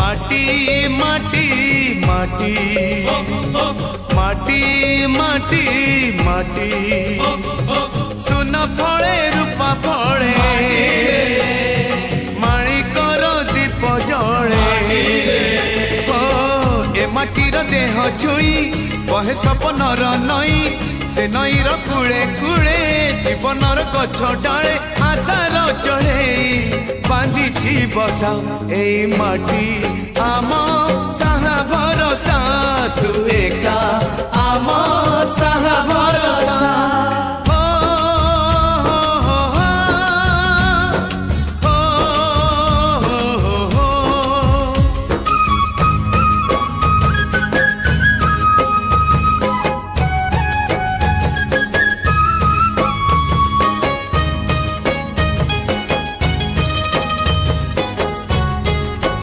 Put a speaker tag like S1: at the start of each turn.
S1: माटी माटी माटी माटी माटी माटी सुन फले रूपा फले माणिकर दीप जले ए माटीर देह छुई बहे सपनर नई से नईर कूले कूले जीवनर गछ डाले आशार चढ़े बांधी बसा ए माटी आम साहा भरोसा तू एका